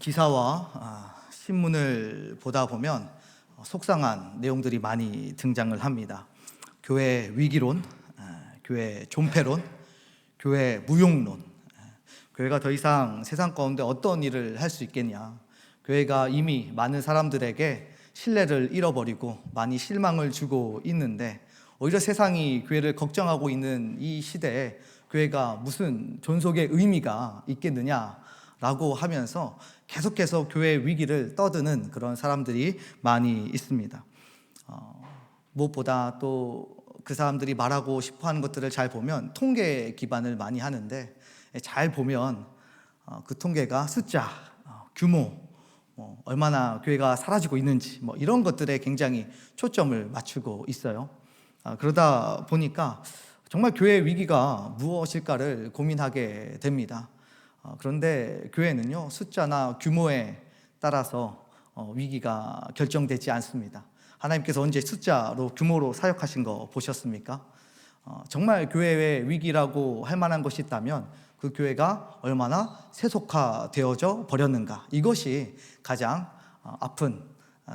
기사와 신문을 보다 보면 속상한 내용들이 많이 등장을 합니다. 교회 위기론, 교회 존폐론, 교회 무용론. 교회가 더 이상 세상 가운데 어떤 일을 할 수 있겠냐. 교회가 이미 많은 사람들에게 신뢰를 잃어버리고 많이 실망을 주고 있는데, 오히려 세상이 교회를 걱정하고 있는 이 시대에 교회가 무슨 존속의 의미가 있겠느냐라고 하면서 계속해서 교회 위기를 떠드는 그런 사람들이 많이 있습니다. 무엇보다 또 그 사람들이 말하고 싶어하는 것들을 잘 보면 통계 기반을 많이 하는데, 잘 보면 그 통계가 숫자, 규모, 얼마나 교회가 사라지고 있는지 이런 것들에 굉장히 초점을 맞추고 있어요. 그러다 보니까 정말 교회의 위기가 무엇일까를 고민하게 됩니다. 그런데 교회는요, 숫자나 규모에 따라서 위기가 결정되지 않습니다. 하나님께서 언제 숫자로 규모로 사역하신 거 보셨습니까? 정말 교회의 위기라고 할 만한 것이 있다면 그 교회가 얼마나 세속화되어져 버렸는가, 이것이 가장 아픈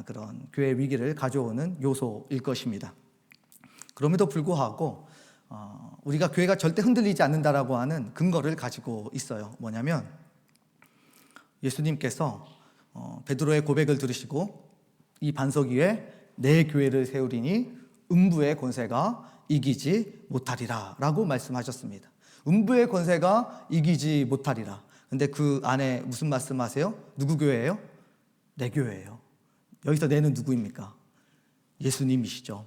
그런 교회의 위기를 가져오는 요소일 것입니다. 그럼에도 불구하고 우리가 교회가 절대 흔들리지 않는다라고 하는 근거를 가지고 있어요. 뭐냐면 예수님께서 베드로의 고백을 들으시고 이 반석 위에 내 교회를 세우리니 음부의 권세가 이기지 못하리라 라고 말씀하셨습니다. 음부의 권세가 이기지 못하리라. 근데 그 안에 무슨 말씀하세요? 누구 교회예요? 내 교회예요. 여기서 내는 누구입니까? 예수님이시죠.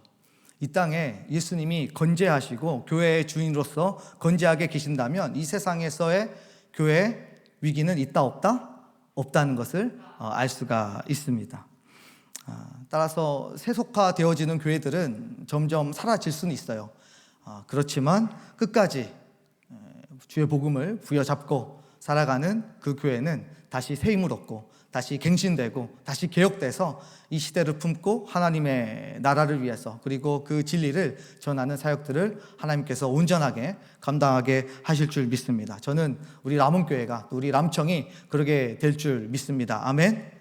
이 땅에 예수님이 건재하시고 교회의 주인으로서 건재하게 계신다면 이 세상에서의 교회 위기는 있다 없다? 없다는 것을 알 수가 있습니다. 따라서 세속화되어지는 교회들은 점점 사라질 수는 있어요. 그렇지만 끝까지 주의 복음을 부여잡고 살아가는 그 교회는 다시 새 힘을 얻고 다시 갱신되고 다시 개혁돼서 이 시대를 품고 하나님의 나라를 위해서, 그리고 그 진리를 전하는 사역들을 하나님께서 온전하게 감당하게 하실 줄 믿습니다. 저는 우리 람원교회가, 또 우리 람청이 그러게 될 줄 믿습니다. 아멘.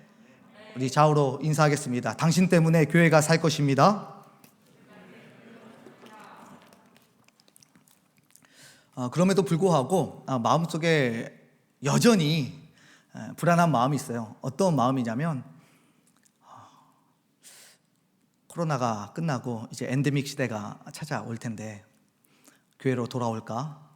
우리 좌우로 인사하겠습니다. 당신 때문에 교회가 살 것입니다. 그럼에도 불구하고 마음속에 여전히 불안한 마음이 있어요. 어떤 마음이냐면 코로나가 끝나고 이제 엔데믹 시대가 찾아올 텐데 교회로 돌아올까?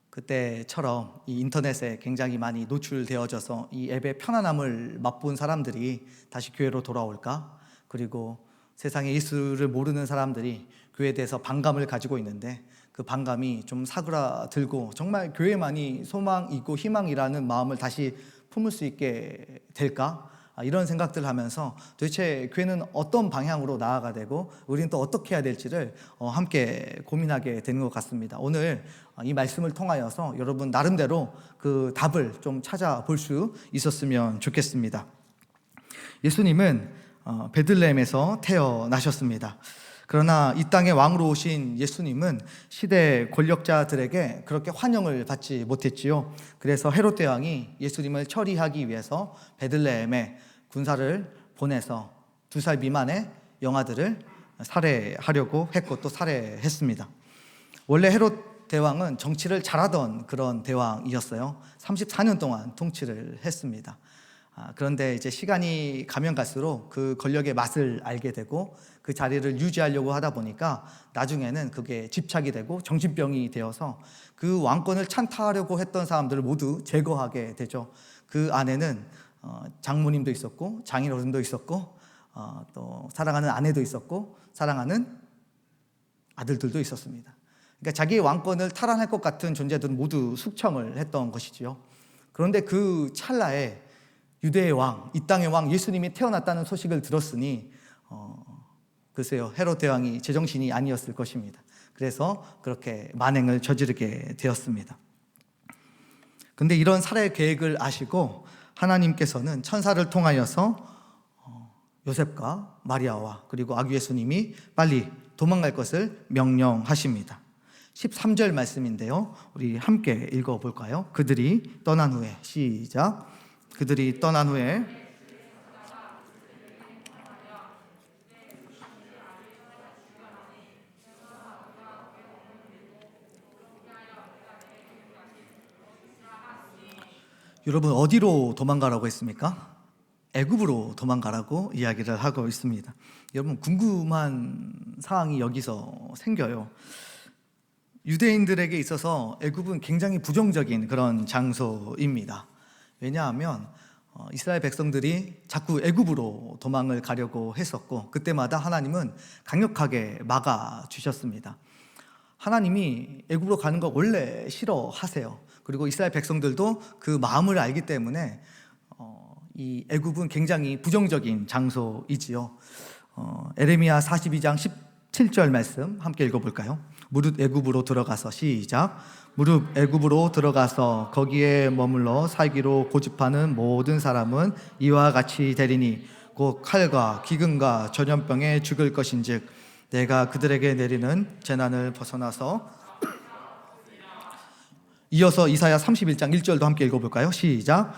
그때처럼 이 인터넷에 굉장히 많이 노출되어져서 이 앱의 편안함을 맛본 사람들이 다시 교회로 돌아올까? 그리고 세상에 예수를 모르는 사람들이 교회에 대해서 반감을 가지고 있는데 그 반감이 좀 사그라들고 정말 교회만이 소망이고 희망이라는 마음을 다시 품을 수 있게 될까? 이런 생각들을 하면서 도대체 교회는 어떤 방향으로 나아가야 되고 우리는 또 어떻게 해야 될지를 함께 고민하게 되는 것 같습니다. 오늘 이 말씀을 통하여서 여러분 나름대로 그 답을 좀 찾아볼 수 있었으면 좋겠습니다. 예수님은 베들레헴에서 태어나셨습니다. 그러나 이 땅에 왕으로 오신 예수님은 시대 권력자들에게 그렇게 환영을 받지 못했지요. 그래서 헤롯 대왕이 예수님을 처리하기 위해서 베들레헴에 군사를 보내서 2살 미만의 영아들을 살해하려고 했고 또 살해했습니다. 원래 헤롯 대왕은 정치를 잘하던 그런 대왕이었어요. 34년 동안 통치를 했습니다. 그런데 이제 시간이 가면 갈수록 그 권력의 맛을 알게 되고 그 자리를 유지하려고 하다 보니까 나중에는 그게 집착이 되고 정신병이 되어서 그 왕권을 찬탈하려고 했던 사람들을 모두 제거하게 되죠. 그 안에는 장모님도 있었고 장인어른도 있었고 또 사랑하는 아내도 있었고 사랑하는 아들들도 있었습니다. 그러니까 자기의 왕권을 탈환할 것 같은 존재들은 모두 숙청을 했던 것이지요. 그런데 그 찰나에 유대의 왕, 이 땅의 왕 예수님이 태어났다는 소식을 들었으니 글쎄요, 헤롯 대왕이 제정신이 아니었을 것입니다. 그래서 그렇게 만행을 저지르게 되었습니다. 그런데 이런 살해 계획을 아시고 하나님께서는 천사를 통하여서 요셉과 마리아와 그리고 아기 예수님이 빨리 도망갈 것을 명령하십니다. 13절 말씀인데요. 우리 함께 읽어볼까요? 그들이 떠난 후에, 시작. 그들이 떠난 후에 여러분 어디로 도망가라고 했습니까? 애굽으로 도망가라고 이야기를 하고 있습니다. 여러분 궁금한 사항이 여기서 생겨요. 유대인들에게 있어서 애굽은 굉장히 부정적인 그런 장소입니다. 왜냐하면 이스라엘 백성들이 자꾸 애굽으로 도망을 가려고 했었고 그때마다 하나님은 강력하게 막아주셨습니다. 하나님이 애굽으로 가는 거 원래 싫어하세요. 그리고 이스라엘 백성들도 그 마음을 알기 때문에 이 애굽은 굉장히 부정적인 장소이지요. 에레미야 42장 17절 말씀 함께 읽어볼까요? 무릇 애굽으로 들어가서, 시작. 무릇 애굽으로 들어가서 거기에 머물러 살기로 고집하는 모든 사람은 이와 같이 되리니 곧 칼과 기근과 전염병에 죽을 것인즉 내가 그들에게 내리는 재난을 벗어나서. 이어서 이사야 31장 1절도 함께 읽어볼까요? 시작.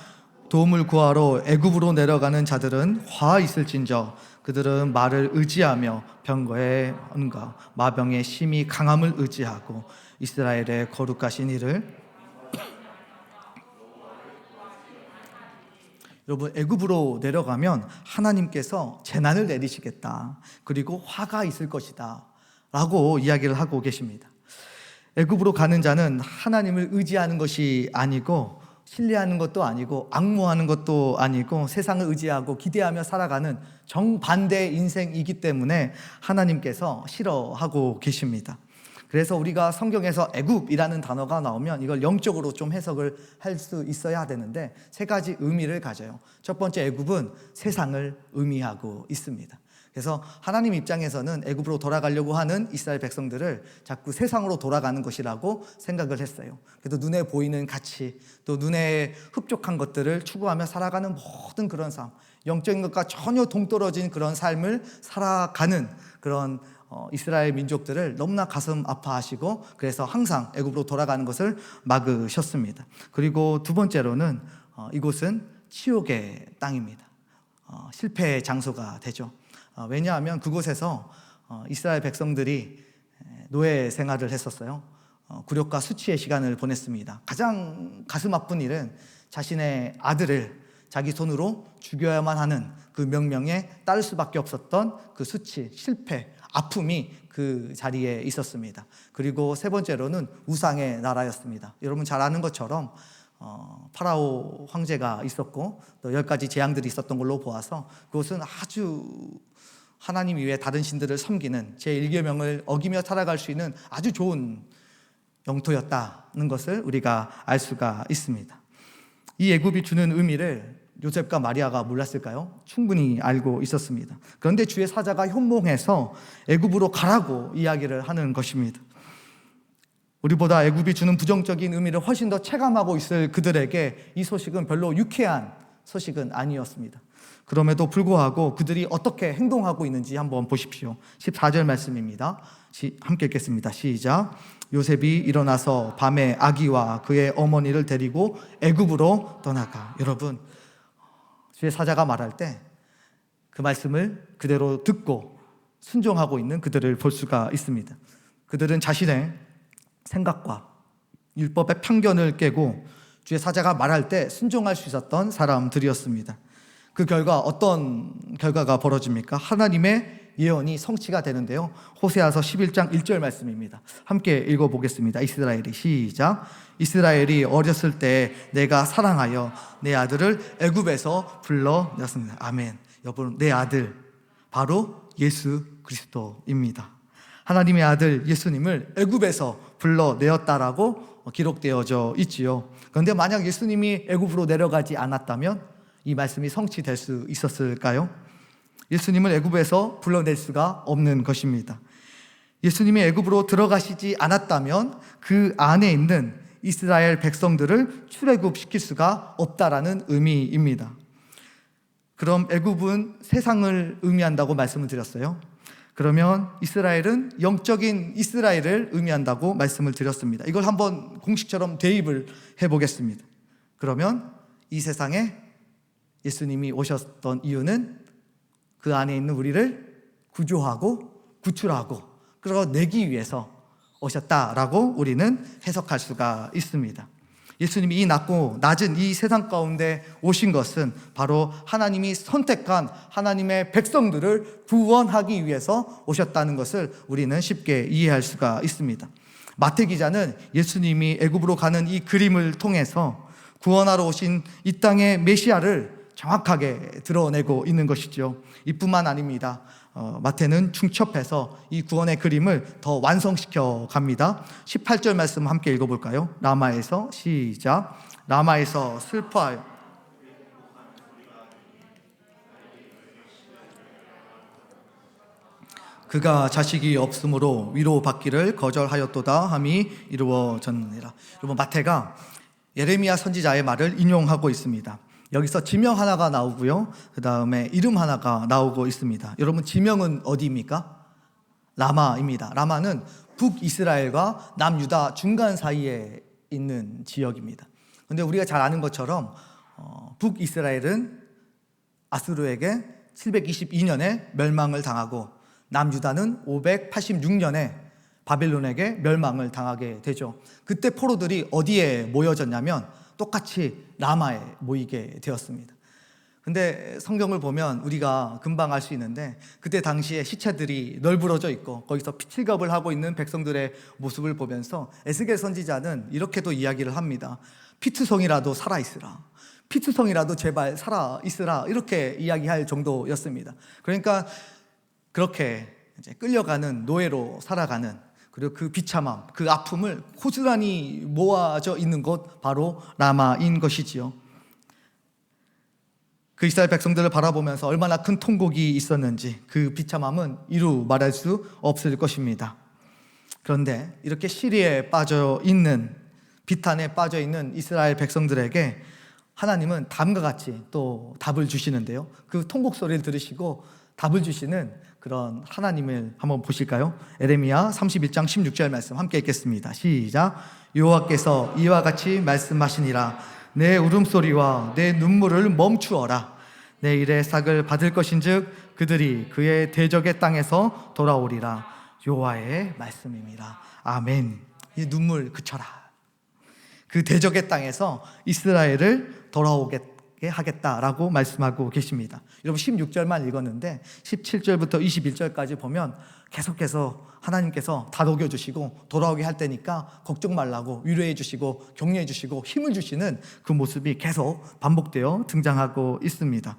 도움을 구하러 애굽으로 내려가는 자들은 화 있을진저 그들은 말을 의지하며 병거의 언가 마병의 심히 강함을 의지하고 이스라엘의 거룩하신 이를. 여러분 애굽으로 내려가면 하나님께서 재난을 내리시겠다, 그리고 화가 있을 것이다 라고 이야기를 하고 계십니다. 애굽으로 가는 자는 하나님을 의지하는 것이 아니고 신뢰하는 것도 아니고 앙모하는 것도 아니고 세상을 의지하고 기대하며 살아가는 정반대의 인생이기 때문에 하나님께서 싫어하고 계십니다. 그래서 우리가 성경에서 애굽이라는 단어가 나오면 이걸 영적으로 좀 해석을 할 수 있어야 되는데 세 가지 의미를 가져요. 첫 번째, 애굽은 세상을 의미하고 있습니다. 그래서 하나님 입장에서는 애굽으로 돌아가려고 하는 이스라엘 백성들을 자꾸 세상으로 돌아가는 것이라고 생각을 했어요. 그래도 눈에 보이는 가치, 또 눈에 흡족한 것들을 추구하며 살아가는 모든 그런 삶, 영적인 것과 전혀 동떨어진 그런 삶을 살아가는 그런 이스라엘 민족들을 너무나 가슴 아파하시고 그래서 항상 애굽으로 돌아가는 것을 막으셨습니다. 그리고 두 번째로는 이곳은 치욕의 땅입니다. 실패의 장소가 되죠. 왜냐하면 그곳에서 이스라엘 백성들이 노예 생활을 했었어요. 굴욕과 수치의 시간을 보냈습니다. 가장 가슴 아픈 일은 자신의 아들을 자기 손으로 죽여야만 하는 그 명령에 따를 수밖에 없었던 그 수치, 실패, 아픔이 그 자리에 있었습니다. 그리고 세 번째로는 우상의 나라였습니다. 여러분 잘 아는 것처럼 파라오 황제가 있었고 또 10가지 재앙들이 있었던 걸로 보아서 그것은 아주 하나님 이외에 다른 신들을 섬기는 제1계명을 어기며 살아갈 수 있는 아주 좋은 영토였다는 것을 우리가 알 수가 있습니다. 이 애굽이 주는 의미를 요셉과 마리아가 몰랐을까요? 충분히 알고 있었습니다. 그런데 주의 사자가 현몽해서 애굽으로 가라고 이야기를 하는 것입니다. 우리보다 애굽이 주는 부정적인 의미를 훨씬 더 체감하고 있을 그들에게 이 소식은 별로 유쾌한 소식은 아니었습니다. 그럼에도 불구하고 그들이 어떻게 행동하고 있는지 한번 보십시오. 14절 말씀입니다. 함께 읽겠습니다. 시작. 요셉이 일어나서 밤에 아기와 그의 어머니를 데리고 애굽으로 떠나가. 여러분, 주의 사자가 말할 때 그 말씀을 그대로 듣고 순종하고 있는 그들을 볼 수가 있습니다. 그들은 자신의 생각과 율법의 편견을 깨고 주의 사자가 말할 때 순종할 수 있었던 사람들이었습니다. 그 결과 어떤 결과가 벌어집니까? 하나님의 예언이 성취가 되는데요. 호세아서 11장 1절 말씀입니다. 함께 읽어보겠습니다. 이스라엘이, 시작. 이스라엘이 어렸을 때 내가 사랑하여 내 아들을 애굽에서 불러내었습니다. 아멘. 여러분, 내 아들 바로 예수 그리스도입니다. 하나님의 아들 예수님을 애굽에서 불러내었다라고 기록되어져 있지요. 그런데 만약 예수님이 애굽으로 내려가지 않았다면 이 말씀이 성취될 수 있었을까요? 예수님을 애굽에서 불러낼 수가 없는 것입니다. 예수님이 애굽으로 들어가시지 않았다면 그 안에 있는 이스라엘 백성들을 출애굽시킬 수가 없다라는 의미입니다. 그럼 애굽은 세상을 의미한다고 말씀을 드렸어요. 그러면 이스라엘은 영적인 이스라엘을 의미한다고 말씀을 드렸습니다. 이걸 한번 공식처럼 대입을 해보겠습니다. 그러면 이 세상에 예수님이 오셨던 이유는 그 안에 있는 우리를 구조하고 구출하고 그리고 내기 위해서 오셨다라고 우리는 해석할 수가 있습니다. 예수님이 이 낮은 이 세상 가운데 오신 것은 바로 하나님이 선택한 하나님의 백성들을 구원하기 위해서 오셨다는 것을 우리는 쉽게 이해할 수가 있습니다. 마태 기자는 예수님이 애굽으로 가는 이 그림을 통해서 구원하러 오신 이 땅의 메시아를 정확하게 드러내고 있는 것이죠. 이뿐만 아닙니다. 마태는 중첩해서 이 구원의 그림을 더 완성시켜 갑니다. 18절 말씀 함께 읽어볼까요? 라마에서 시작. 라마에서 슬퍼하여 그가 자식이 없으므로 위로받기를 거절하였도다 함이 이루어졌느니라. 여러분, 마태가 예레미야 선지자의 말을 인용하고 있습니다. 여기서 지명 하나가 나오고요, 그 다음에 이름 하나가 나오고 있습니다. 여러분, 지명은 어디입니까? 라마입니다. 라마는 북이스라엘과 남유다 중간 사이에 있는 지역입니다. 그런데 우리가 잘 아는 것처럼 북이스라엘은 아수르에게 722년에 멸망을 당하고 남유다는 586년에 바벨론에게 멸망을 당하게 되죠. 그때 포로들이 어디에 모여졌냐면 똑같이 라마에 모이게 되었습니다. 근데 성경을 보면 우리가 금방 알 수 있는데 그때 당시에 시체들이 널브러져 있고 거기서 피칠갑을 하고 있는 백성들의 모습을 보면서 에스겔 선지자는 이렇게도 이야기를 합니다. 피투성이라도 살아있으라, 피투성이라도 제발 살아있으라, 이렇게 이야기할 정도였습니다. 그러니까 그렇게 이제 끌려가는 노예로 살아가는, 그리고 그 비참함, 그 아픔을 고스란히 모아져 있는 곳 바로 라마인 것이지요. 그 이스라엘 백성들을 바라보면서 얼마나 큰 통곡이 있었는지 그 비참함은 이루 말할 수 없을 것입니다. 그런데 이렇게 시리에 빠져 있는, 비탄에 빠져 있는 이스라엘 백성들에게 하나님은 다음과 같이 또 답을 주시는데요, 그 통곡 소리를 들으시고 답을 주시는 그런 하나님을 한번 보실까요? 에레미야 31장 16절 말씀 함께 읽겠습니다. 시작. 여호와께서 이와 같이 말씀하시니라. 내 울음소리와 내 눈물을 멈추어라. 내 일의 삭을 받을 것인즉 그들이 그의 대적의 땅에서 돌아오리라. 여호와의 말씀입니다. 아멘. 이 눈물 그쳐라. 그 대적의 땅에서 이스라엘을 돌아오게 하겠다라고 말씀하고 계십니다. 여러분, 16절만 읽었는데 17절부터 21절까지 보면 계속해서 하나님께서 다독여 주시고 돌아오게 할 때니까 걱정 말라고 위로해 주시고 격려해 주시고 힘을 주시는 그 모습이 계속 반복되어 등장하고 있습니다.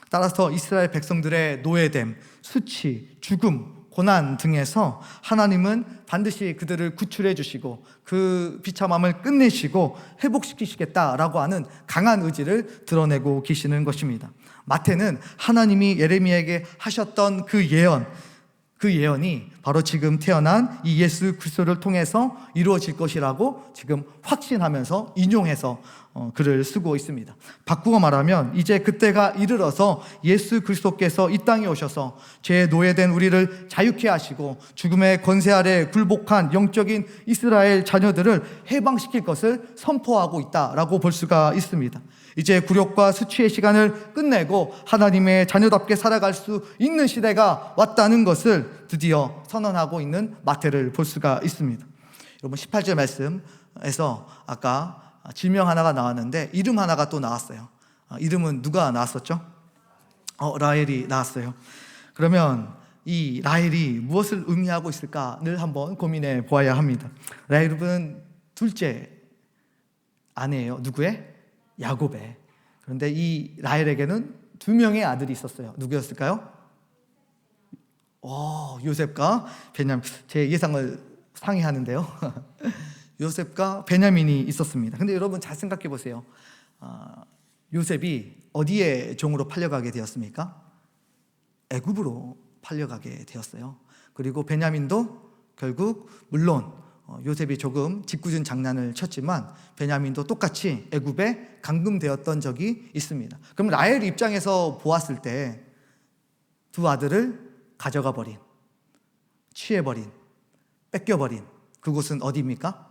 따라서 이스라엘 백성들의 노예됨, 수치, 죽음, 고난 등에서 하나님은 반드시 그들을 구출해 주시고 그 비참함을 끝내시고 회복시키시겠다라고 하는 강한 의지를 드러내고 계시는 것입니다. 마태는 하나님이 예레미야에게 하셨던 그 예언이 바로 지금 태어난 이 예수 그리스도를 통해서 이루어질 것이라고 지금 확신하면서 인용해서 글을 쓰고 있습니다. 바꾸어 말하면 이제 그때가 이르러서 예수 그리스도께서 이 땅에 오셔서 죄에 노예된 우리를 자유케 하시고 죽음의 권세 아래 굴복한 영적인 이스라엘 자녀들을 해방시킬 것을 선포하고 있다라고 볼 수가 있습니다. 이제 굴욕과 수치의 시간을 끝내고 하나님의 자녀답게 살아갈 수 있는 시대가 왔다는 것을 드디어 선언하고 있는 마태를 볼 수가 있습니다. 여러분, 18절 말씀에서 아까 지명 하나가 나왔는데 이름 하나가 또 나왔어요. 이름은 누가 나왔었죠? 라헬이 나왔어요. 그러면 이 라헬이 무엇을 의미하고 있을까를 한번 고민해 보아야 합니다. 라헬은 둘째 아내예요. 누구의? 야곱의. 그런데 이 라헬에게는 두 명의 아들이 있었어요. 누구였을까요? 요셉과 베냐민. 제 예상을 상회하는데요. 요셉과 베냐민이 있었습니다. 근데 여러분 잘 생각해 보세요. 요셉이 어디에 종으로 팔려가게 되었습니까? 애굽으로 팔려가게 되었어요. 그리고 베냐민도 결국 물론 요셉이 조금 짓궂은 장난을 쳤지만 베냐민도 똑같이 애굽에 감금되었던 적이 있습니다. 그럼 라헬 입장에서 보았을 때 두 아들을 가져가 버린, 취해버린, 뺏겨버린 그곳은 어디입니까?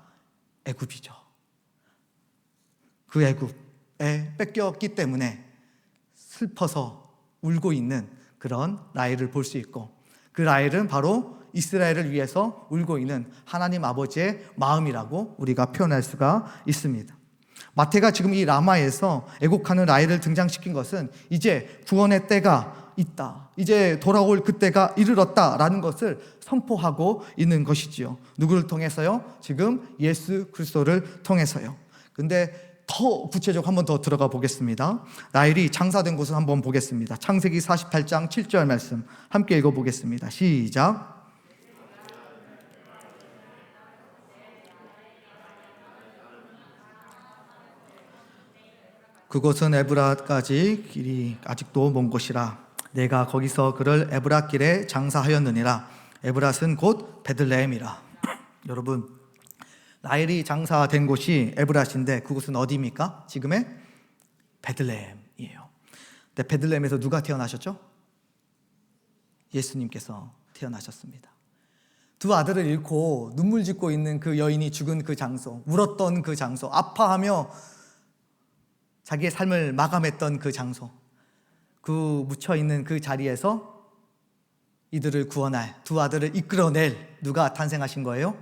애굽이죠. 그 애굽에 뺏겼기 때문에 슬퍼서 울고 있는 그런 라헬을 볼 수 있고, 그 라헬은 바로 이스라엘을 위해서 울고 있는 하나님 아버지의 마음이라고 우리가 표현할 수가 있습니다. 마태가 지금 이 라마에서 애곡하는 라헬을 등장시킨 것은 이제 구원의 때가 있다, 이제 돌아올 그때가 이르렀다라는 것을 선포하고 있는 것이지요. 누구를 통해서요? 지금 예수 그리스도를 통해서요. 근데 더 구체적으로 한번 더 들어가 보겠습니다. 라헬이 장사된 곳을 한번 보겠습니다. 창세기 48장 7절 말씀 함께 읽어보겠습니다. 시작. 그곳은 에브라까지 길이 아직도 먼 곳이라 내가 거기서 그를 에브라 길에 장사하였느니라. 에브랏은 곧 베들레헴이라. 여러분, 라헬이 장사된 곳이 에브랏인데 그곳은 어디입니까? 지금의 베들레헴이에요. 근데 베들레헴에서 누가 태어나셨죠? 예수님께서 태어나셨습니다. 두 아들을 잃고 눈물 짓고 있는 그 여인이 죽은 그 장소, 울었던 그 장소, 아파하며 자기의 삶을 마감했던 그 장소, 그 묻혀있는 그 자리에서 이들을 구원할, 두 아들을 이끌어낼 누가 탄생하신 거예요?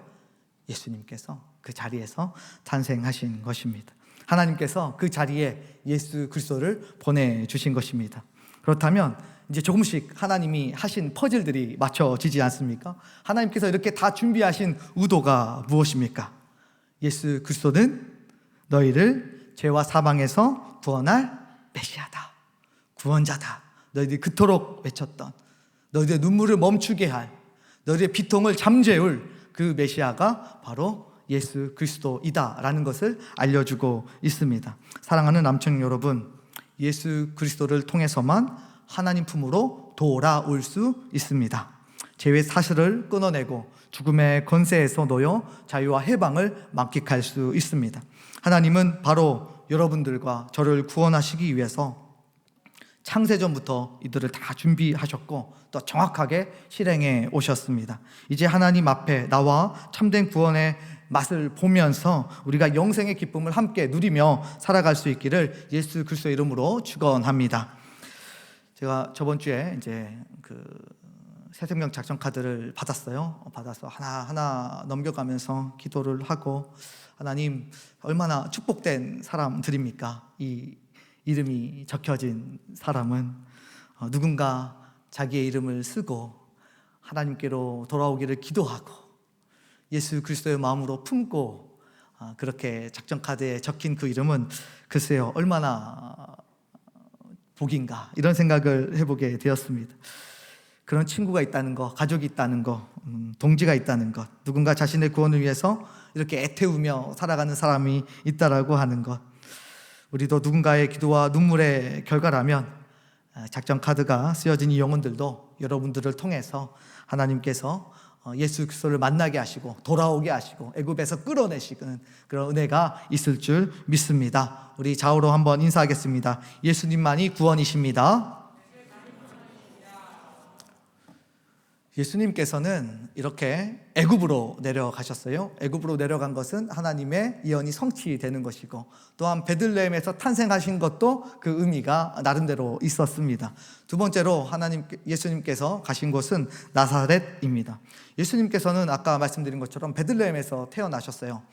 예수님께서 그 자리에서 탄생하신 것입니다. 하나님께서 그 자리에 예수 그리스도를 보내주신 것입니다. 그렇다면 이제 조금씩 하나님이 하신 퍼즐들이 맞춰지지 않습니까? 하나님께서 이렇게 다 준비하신 의도가 무엇입니까? 예수 그리스도는 너희를 죄와 사망에서 구원할 메시아다, 구원자다. 너희들이 그토록 외쳤던, 너희들의 눈물을 멈추게 할, 너희들의 비통을 잠재울 그 메시아가 바로 예수 그리스도이다라는 것을 알려주고 있습니다. 사랑하는 남청 여러분, 예수 그리스도를 통해서만 하나님 품으로 돌아올 수 있습니다. 죄의 사슬을 끊어내고 죽음의 권세에서 놓여 자유와 해방을 만끽할 수 있습니다. 하나님은 바로 여러분들과 저를 구원하시기 위해서 창세전부터 이들을 다 준비하셨고 또 정확하게 실행해 오셨습니다. 이제 하나님 앞에 나와 참된 구원의 맛을 보면서 우리가 영생의 기쁨을 함께 누리며 살아갈 수 있기를 예수 그리스도의 이름으로 축원합니다. 제가 저번 주에 이제 그 새생명 작전 카드를 받아서 하나하나 넘겨가면서 기도를 하고, 하나님, 얼마나 축복된 사람들입니까? 이 이름이 적혀진 사람은 누군가 자기의 이름을 쓰고 하나님께로 돌아오기를 기도하고 예수 그리스도의 마음으로 품고 그렇게 작전 카드에 적힌 그 이름은 글쎄요, 얼마나 복인가, 이런 생각을 해보게 되었습니다. 그런 친구가 있다는 것, 가족이 있다는 것, 동지가 있다는 것, 누군가 자신의 구원을 위해서 이렇게 애태우며 살아가는 사람이 있다라고 하는 것, 우리도 누군가의 기도와 눈물의 결과라면 작전 카드가 쓰여진 이 영혼들도 여러분들을 통해서 하나님께서 예수 그리스도를 만나게 하시고 돌아오게 하시고 애굽에서 끌어내시는 그런 은혜가 있을 줄 믿습니다. 우리 좌우로 한번 인사하겠습니다. 예수님만이 구원이십니다. 예수님께서는 이렇게 애굽으로 내려가셨어요. 애굽으로 내려간 것은 하나님의 예언이 성취되는 것이고, 또한 베들레헴에서 탄생하신 것도 그 의미가 나름대로 있었습니다. 두 번째로 예수님께서 가신 곳은 나사렛입니다. 예수님께서는 아까 말씀드린 것처럼 베들레헴에서 태어나셨어요.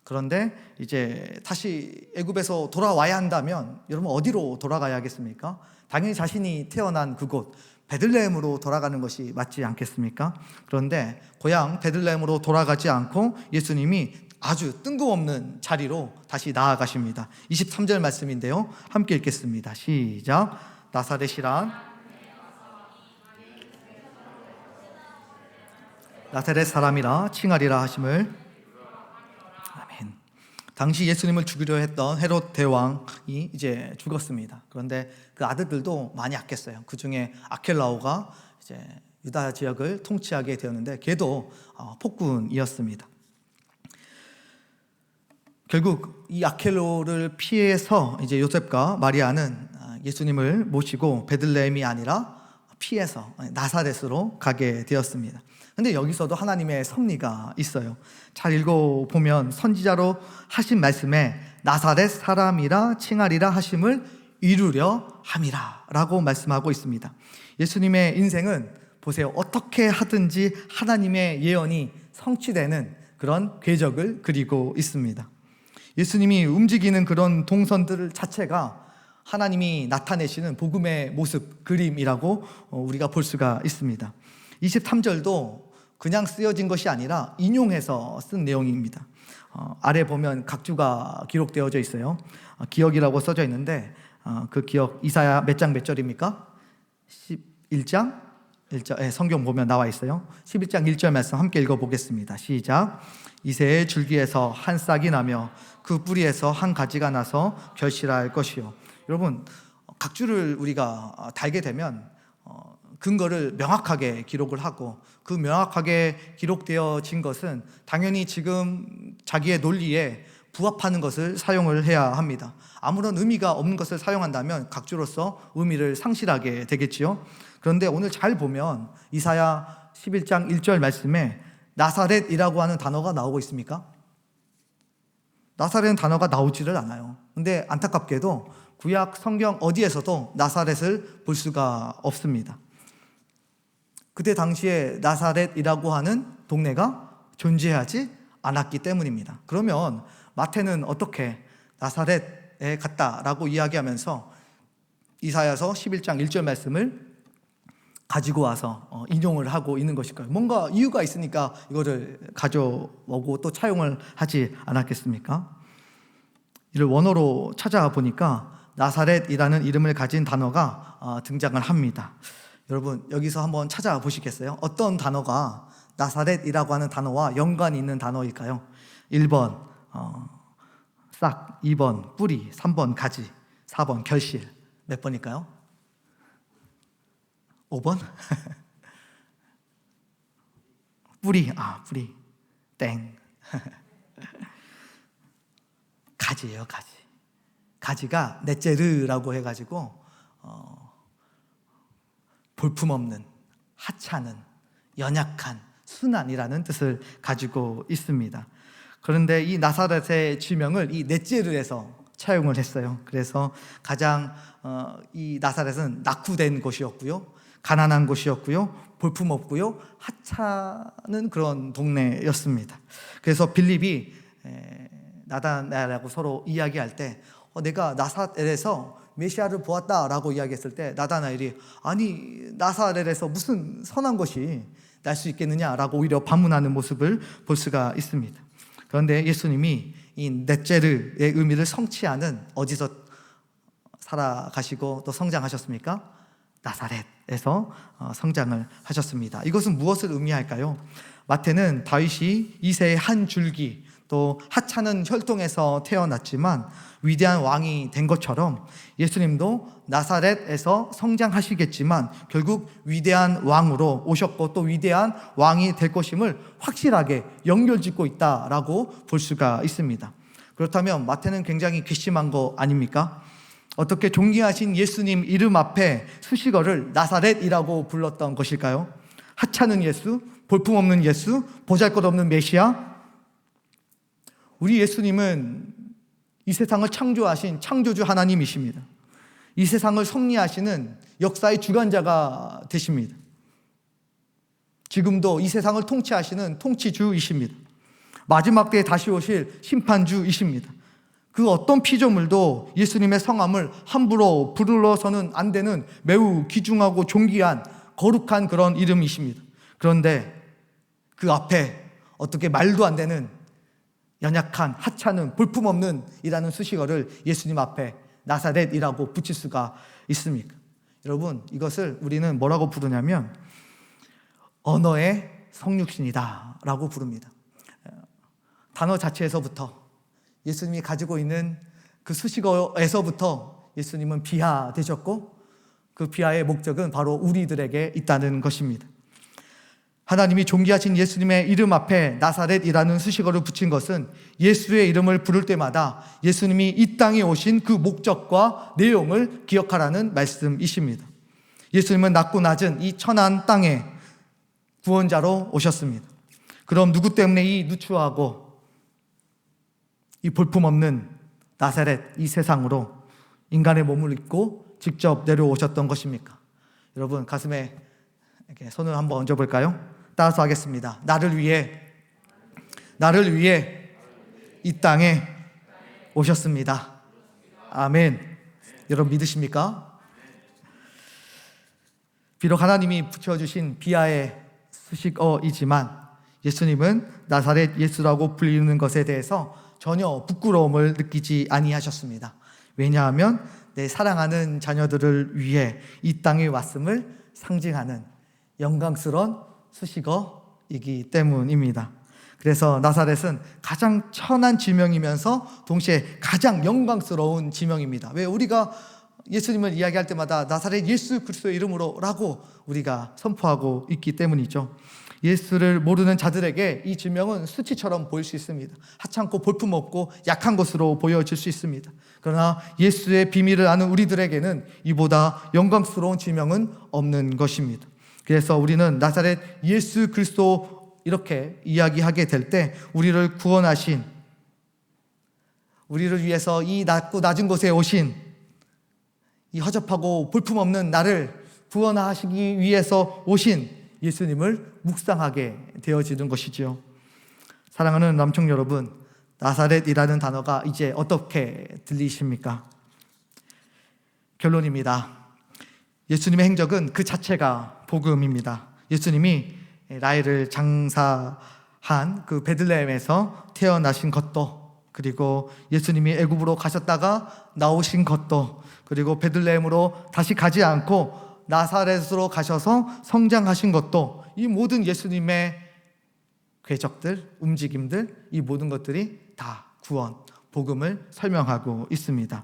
그런데 이제 다시 애굽에서 돌아와야 한다면 여러분 어디로 돌아가야겠습니까? 당연히 자신이 태어난 그곳 베들레헴으로 돌아가는 것이 맞지 않겠습니까? 그런데 고향 베들레헴으로 돌아가지 않고 예수님이 아주 뜬금없는 자리로 다시 나아가십니다. 23절 말씀인데요, 함께 읽겠습니다. 시작. 나사렛 사람이라 칭하리라 하심을. 아멘. 당시 예수님을 죽이려 했던 헤롯 대왕이 이제 죽었습니다. 그런데 그 아들들도 많이 아꼈어요. 그 중에 아켈라오가 이제 유다 지역을 통치하게 되었는데 걔도 폭군이었습니다. 결국 이 아켈로를 피해서 이제 요셉과 마리아는 예수님을 모시고 베들레헴이 아니라 피해서 나사렛으로 가게 되었습니다. 근데 여기서도 하나님의 섭리가 있어요. 잘 읽어보면 선지자로 하신 말씀에 나사렛 사람이라 칭하리라 하심을 이루려 함이라 라고 말씀하고 있습니다. 예수님의 인생은 보세요, 어떻게 하든지 하나님의 예언이 성취되는 그런 궤적을 그리고 있습니다. 예수님이 움직이는 그런 동선들 자체가 하나님이 나타내시는 복음의 모습, 그림이라고 우리가 볼 수가 있습니다. 23절도 그냥 쓰여진 것이 아니라 인용해서 쓴 내용입니다. 아래 보면 각주가 기록되어져 있어요. 기억이라고 써져 있는데 그 기억 이사야 몇 장 몇 절입니까? 11장 1절, 성경 보면 나와 있어요. 11장 1절 말씀 함께 읽어보겠습니다. 시작. 이새의 줄기에서 한 싹이 나며 그 뿌리에서 한 가지가 나서 결실할 것이요. 여러분, 각주를 우리가 달게 되면 근거를 명확하게 기록을 하고, 그 명확하게 기록되어진 것은 당연히 지금 자기의 논리에 부합하는 것을 사용을 해야 합니다. 아무런 의미가 없는 것을 사용한다면 각주로서 의미를 상실하게 되겠지요. 그런데 오늘 잘 보면 이사야 11장 1절 말씀에 나사렛이라고 하는 단어가 나오고 있습니까? 나사렛은 단어가 나오지를 않아요. 근데 안타깝게도 구약 성경 어디에서도 나사렛을 볼 수가 없습니다. 그때 당시에 나사렛이라고 하는 동네가 존재하지 않았기 때문입니다. 그러면 마태는 어떻게 나사렛에 갔다라고 이야기하면서 이사야서 11장 1절 말씀을 가지고 와서 인용을 하고 있는 것일까요? 뭔가 이유가 있으니까 이거를 가져오고 또 차용을 하지 않았겠습니까? 이를 원어로 찾아보니까 나사렛이라는 이름을 가진 단어가 등장을 합니다. 여러분, 여기서 한번 찾아보시겠어요? 어떤 단어가 나사렛이라고 하는 단어와 연관이 있는 단어일까요? 1번 싹, 2번 뿌리, 3번 가지, 4번 결실. 몇 번일까요? 5번? 뿌리, 뿌리. 땡. 가지예요, 가지. 가지가 넷제르라고 해가지고 볼품없는, 하찮은, 연약한, 순한이라는 뜻을 가지고 있습니다. 그런데 이 나사렛의 지명을 이 넷제르에서 차용을 했어요. 그래서 가장 이 나사렛은 낙후된 곳이었고요, 가난한 곳이었고요, 볼품없고요, 하찮은 그런 동네였습니다. 그래서 빌립이 나다나엘하고 서로 이야기할 때 내가 나사렛에서 메시아를 보았다라고 이야기했을 때 나다나엘이 아니 나사렛에서 무슨 선한 것이 날 수 있겠느냐라고 오히려 반문하는 모습을 볼 수가 있습니다. 그런데 예수님이 이 넷제르의 의미를 성취하는 어디서 살아가시고 또 성장하셨습니까? 나사렛에서 성장을 하셨습니다. 이것은 무엇을 의미할까요? 마태는 다윗이 이새의 한 줄기, 또 하찮은 혈통에서 태어났지만 위대한 왕이 된 것처럼 예수님도 나사렛에서 성장하시겠지만 결국 위대한 왕으로 오셨고 또 위대한 왕이 될 것임을 확실하게 연결짓고 있다라고 볼 수가 있습니다. 그렇다면 마태는 굉장히 괘씸한 거 아닙니까? 어떻게 존귀하신 예수님 이름 앞에 수식어를 나사렛이라고 불렀던 것일까요? 하찮은 예수, 볼품없는 예수, 보잘것없는 메시아. 우리 예수님은 이 세상을 창조하신 창조주 하나님이십니다. 이 세상을 섭리하시는 역사의 주관자가 되십니다. 지금도 이 세상을 통치하시는 통치주이십니다. 마지막 때에 다시 오실 심판주이십니다. 그 어떤 피조물도 예수님의 성함을 함부로 부르러서는 안 되는 매우 귀중하고 존귀한 거룩한 그런 이름이십니다. 그런데 그 앞에 어떻게 말도 안 되는 연약한, 하찮은, 볼품없는 이라는 수식어를 예수님 앞에 나사렛이라고 붙일 수가 있습니까? 여러분, 이것을 우리는 뭐라고 부르냐면 언어의 성육신이다 라고 부릅니다. 단어 자체에서부터 예수님이 가지고 있는 그 수식어에서부터 예수님은 비하되셨고 그 비하의 목적은 바로 우리들에게 있다는 것입니다. 하나님이 존귀하신 예수님의 이름 앞에 나사렛이라는 수식어를 붙인 것은 예수의 이름을 부를 때마다 예수님이 이 땅에 오신 그 목적과 내용을 기억하라는 말씀이십니다. 예수님은 낮고 낮은 이 천한 땅에 구원자로 오셨습니다. 그럼 누구 때문에 이 누추하고 이 볼품없는 나사렛 이 세상으로 인간의 몸을 입고 직접 내려오셨던 것입니까? 여러분 가슴에 이렇게 손을 한번 얹어볼까요? 따라서 하겠습니다. 나를 위해 이 땅에 오셨습니다. 아멘. 여러분 믿으십니까? 비록 하나님이 붙여주신 비하의 수식어이지만 예수님은 나사렛 예수라고 불리는 것에 대해서 전혀 부끄러움을 느끼지 아니하셨습니다. 왜냐하면 내 사랑하는 자녀들을 위해 이 땅에 왔음을 상징하는 영광스러운 수식어이기 때문입니다. 그래서 나사렛은 가장 천한 지명이면서 동시에 가장 영광스러운 지명입니다. 왜 우리가 예수님을 이야기할 때마다 나사렛 예수 그리스도의 이름으로 라고 우리가 선포하고 있기 때문이죠. 예수를 모르는 자들에게 이 지명은 수치처럼 보일 수 있습니다. 하찮고 볼품없고 약한 것으로 보여질 수 있습니다. 그러나 예수의 비밀을 아는 우리들에게는 이보다 영광스러운 지명은 없는 것입니다. 그래서 우리는 나사렛 예수 그리스도 이렇게 이야기하게 될 때 우리를 구원하신, 우리를 위해서 이 낮고 낮은 곳에 오신 이 허접하고 볼품없는 나를 구원하시기 위해서 오신 예수님을 묵상하게 되어지는 것이지요. 사랑하는 남청 여러분, 나사렛이라는 단어가 이제 어떻게 들리십니까? 결론입니다. 예수님의 행적은 그 자체가 복음입니다. 예수님이 라헬을 장사한 그 베들레헴에서 태어나신 것도, 그리고 예수님이 애굽으로 가셨다가 나오신 것도, 그리고 베들레헴으로 다시 가지 않고 나사렛으로 가셔서 성장하신 것도, 이 모든 예수님의 궤적들, 움직임들, 이 모든 것들이 다 구원, 복음을 설명하고 있습니다.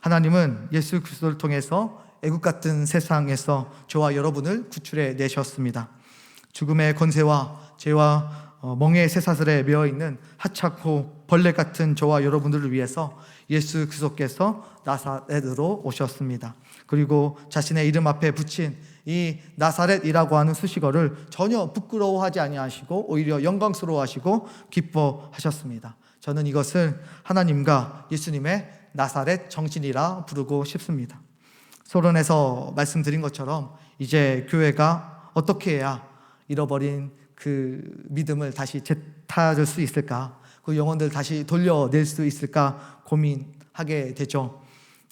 하나님은 예수 그리스도를 통해서 애굽 같은 세상에서 저와 여러분을 구출해 내셨습니다. 죽음의 권세와 죄와 멍에의 쇠사슬에 매어있는 하찮고 벌레 같은 저와 여러분들을 위해서 예수 그리스도께서 나사렛으로 오셨습니다. 그리고 자신의 이름 앞에 붙인 이 나사렛이라고 하는 수식어를 전혀 부끄러워하지 아니하시고 오히려 영광스러워하시고 기뻐하셨습니다. 저는 이것을 하나님과 예수님의 나사렛 정신이라 부르고 싶습니다. 서론에서 말씀드린 것처럼 이제 교회가 어떻게 해야 잃어버린 그 믿음을 다시 되찾을 수 있을까? 그 영혼들 다시 돌려낼 수 있을까 고민하게 되죠.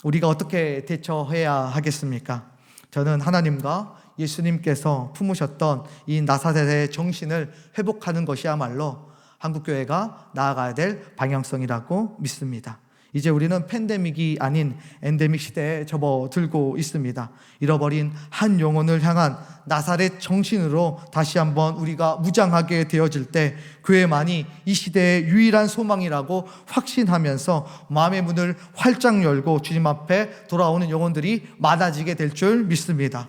우리가 어떻게 대처해야 하겠습니까? 저는 하나님과 예수님께서 품으셨던 이 나사렛의 정신을 회복하는 것이야말로 한국교회가 나아가야 될 방향성이라고 믿습니다. 이제 우리는 팬데믹이 아닌 엔데믹 시대에 접어들고 있습니다. 잃어버린 한 영혼을 향한 나사렛 정신으로 다시 한번 우리가 무장하게 되어질 때 교회만이 이 시대의 유일한 소망이라고 확신하면서 마음의 문을 활짝 열고 주님 앞에 돌아오는 영혼들이 많아지게 될 줄 믿습니다.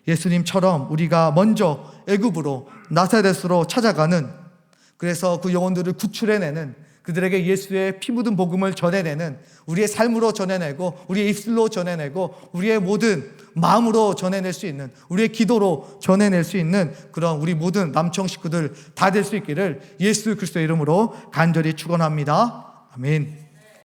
예수님처럼 우리가 먼저 애굽으로 나사렛으로 찾아가는, 그래서 그 영혼들을 구출해내는, 그들에게 예수의 피 묻은 복음을 전해내는, 우리의 삶으로 전해내고 우리의 입술로 전해내고 우리의 모든 마음으로 전해낼 수 있는, 우리의 기도로 전해낼 수 있는 그런 우리 모든 남청 식구들 다 될 수 있기를 예수 그리스도의 이름으로 간절히 축원합니다. 아멘.